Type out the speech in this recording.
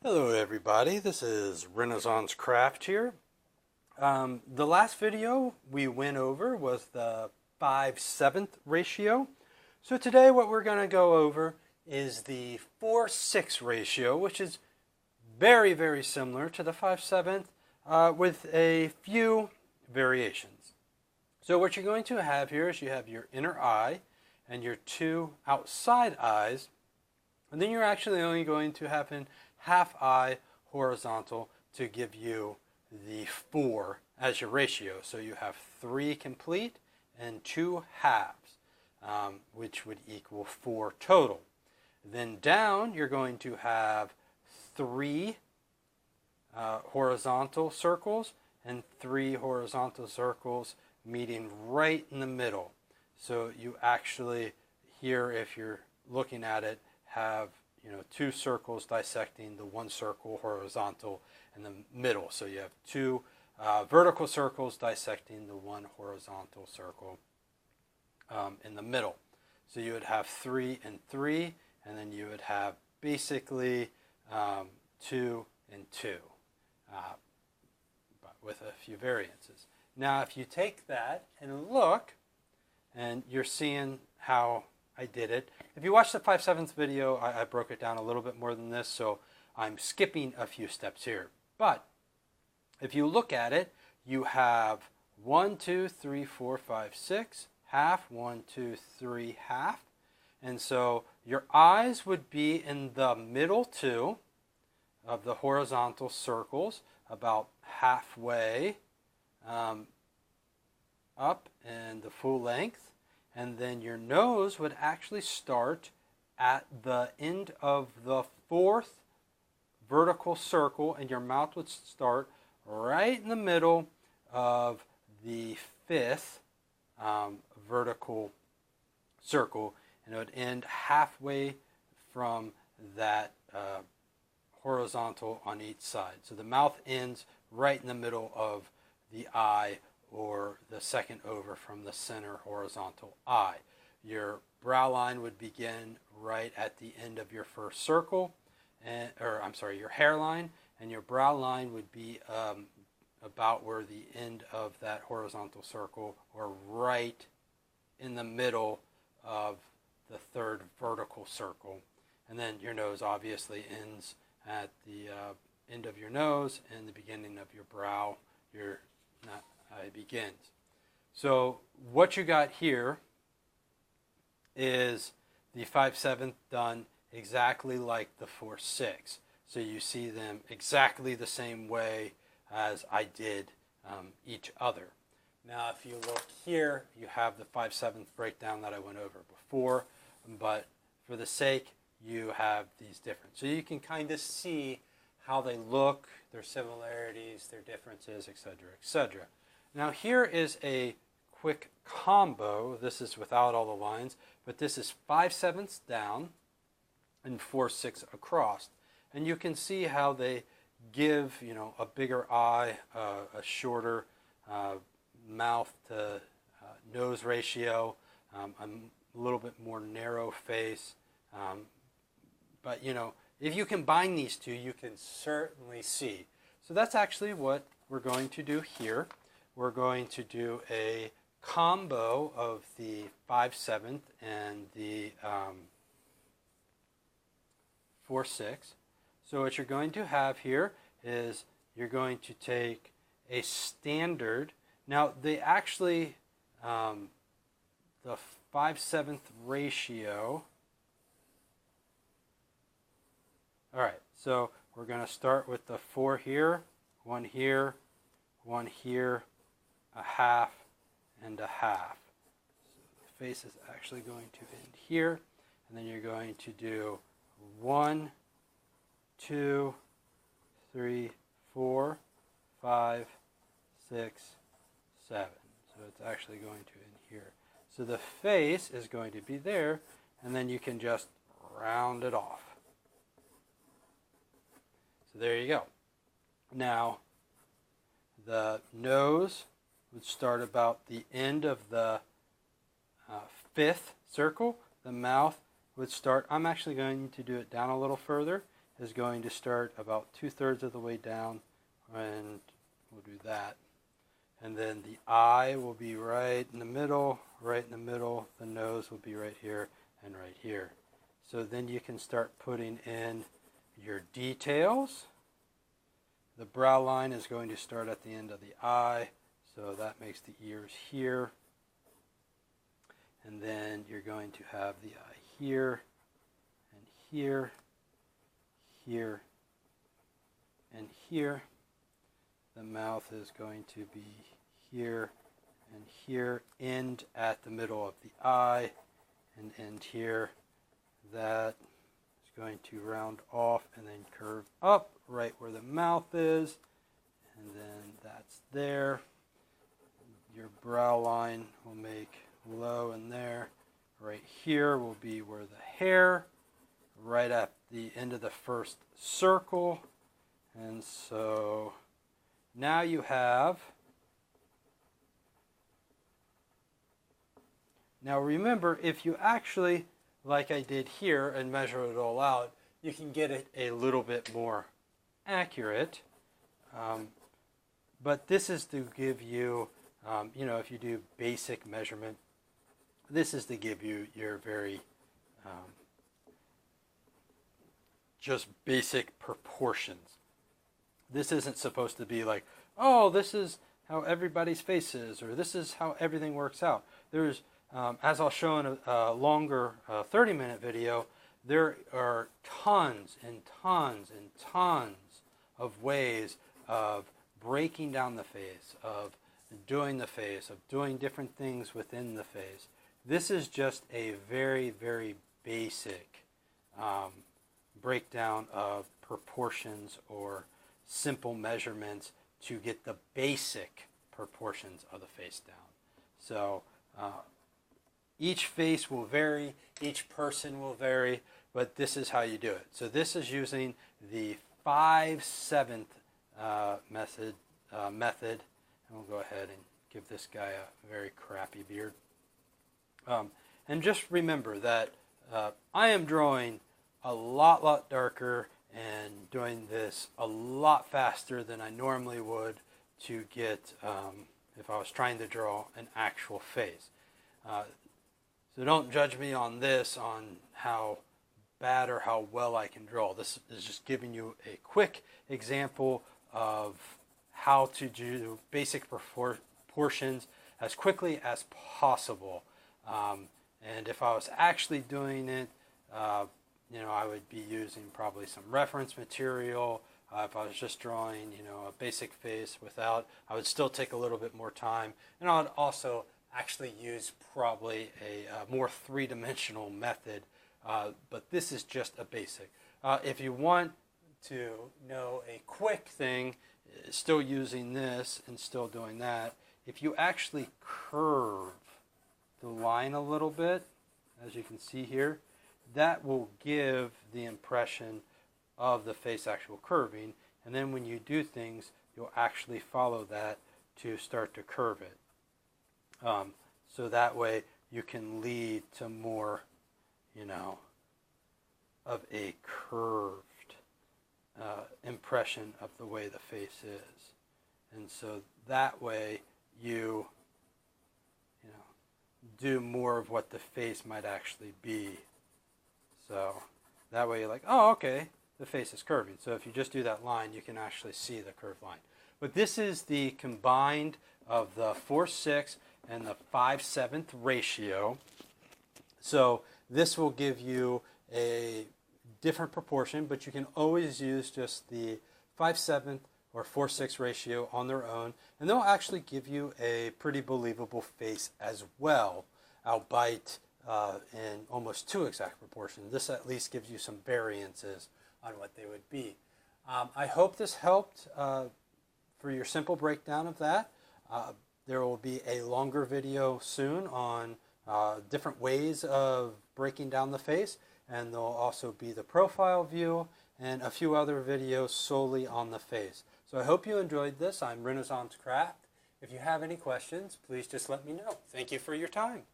Hello everybody, this is Renaissance Craft here. The last video we went over was the 5/7 ratio. So today what we're going to go over is the 4/6 ratio, which is very similar to the 5/7 with a few variations. So what you're going to have here is you have your inner eye and your two outside eyes, and then you're actually only going to have an half eye horizontal to give you the 4 as your ratio. So you have 3 complete and 2 halves, which would equal 4 total. Then down, you're going to have 3 horizontal circles and 3 horizontal circles meeting right in the middle. So you actually here, if you're looking at it, have 2 circles dissecting the 1 circle horizontal in the middle. So you have 2 vertical circles dissecting the 1 horizontal circle in the middle. So you would have 3 and 3, and then you would have basically 2 and 2, but with a few variances. Now if you take that and look, and you're seeing how I did it. If you watch the 5/7 video, I broke it down a little bit more than this, so I'm skipping a few steps here. But if you look at it, you have 1, 2, 3, 4, 5, 6, half, 1, 2, 3, half. And so your eyes would be in the middle 2 of the horizontal circles, about halfway up and the full length. And then your nose would actually start at the end of the 4th vertical circle, and your mouth would start right in the middle of the 5th vertical circle, and it would end halfway from that horizontal on each side. So the mouth ends right in the middle of the eye, or the second over from the center horizontal eye. Your brow line would begin right at the end of your first circle, your hairline, and your brow line would be about where the end of that horizontal circle, or right in the middle of the 3rd vertical circle. And then your nose obviously ends at the end of your nose and the beginning of your brow. It begins. So what you got here is the 5/7 done exactly like the 4/6. So you see them exactly the same way as I did each other. Now if you look here, you have the 5/7 breakdown that I went over before, but for the sake, you have these different. So you can kind of see how they look, their similarities, their differences, etc., etc. Now here is a quick combo. This is without all the lines, but this is 5/7 down and 4/6 across. And you can see how they give, a bigger eye, a shorter mouth to nose ratio, a little bit more narrow face. But if you combine these two, you can certainly see. So that's actually what we're going to do here. We're going to do a combo of the 5/7 and the 4/6. So what you're going to have here is you're going to take a standard. Now they actually, the 5/7 ratio. All right, so we're going to start with the 4 here, 1 here, 1 here, a half, and a half. So the face is actually going to end here, and then you're going to do 1, 2, 3, 4, 5, 6, 7. So it's actually going to end here. So the face is going to be there, and then you can just round it off. So there you go. Now the nose would start about the end of the 5th circle. The mouth would start, I'm actually going to do it down a little further. is going to start about 2/3 of the way down, and we'll do that. And then the eye will be right in the middle, right in the middle. The nose will be right here and right here. So then you can start putting in your details. The brow line is going to start at the end of the eye, so that makes the ears here. And then you're going to have the eye here, and here, here, and here. The mouth is going to be here and here, end at the middle of the eye, and end here. That is going to round off and then curve up right where the mouth is, and then that's there. Your brow line will make low in there. Right here will be where the hair, right at the end of the first circle. And so now you have, now remember, if you actually, like I did here, and measure it all out, you can get it a little bit more accurate. But this is to give you, if you do basic measurement, this is to give you your very just basic proportions. This isn't supposed to be like, oh, this is how everybody's face is, or this is how everything works out. There's, as I'll show in a longer 30-minute video, there are tons and tons and tons of ways of breaking down the face, of doing the face, of doing different things within the face. This is just a very, very basic breakdown of proportions or simple measurements to get the basic proportions of the face down. So each face will vary, each person will vary, but this is how you do it. So this is using the 5/7 method, and we'll go ahead and give this guy a very crappy beard. And just remember that I am drawing a lot darker and doing this a lot faster than I normally would to get if I was trying to draw an actual face. So don't judge me on this, on how bad or how well I can draw. This is just giving you a quick example of how to do basic proportions as quickly as possible. And if I was actually doing it, I would be using probably some reference material. If I was just drawing, a basic face without, I would still take a little bit more time. And I would also actually use probably a more three-dimensional method. But this is just a basic. If you want to know a quick thing, still using this and still doing that, if you actually curve the line a little bit, as you can see here, that will give the impression of the face actual curving, and then when you do things, you'll actually follow that to start to curve it. So that way you can lead to more, of a curved impression of the way the face is. And so that way you do more of what the face might actually be. So that way you're like, oh, okay, the face is curving. So if you just do that line, you can actually see the curved line. But this is the combined of the 4/6 and the 5/7 ratio. So this will give you a different proportion, but you can always use just the 5/7 or 4/6 ratio on their own, and they'll actually give you a pretty believable face as well, albeit in almost two exact proportions. This at least gives you some variances on what they would be. I hope this helped for your simple breakdown of that. There will be a longer video soon on different ways of breaking down the face, and there'll also be the profile view and a few other videos solely on the face. So I hope you enjoyed this. I'm Renaissance Craft. If you have any questions, please just let me know. Thank you for your time.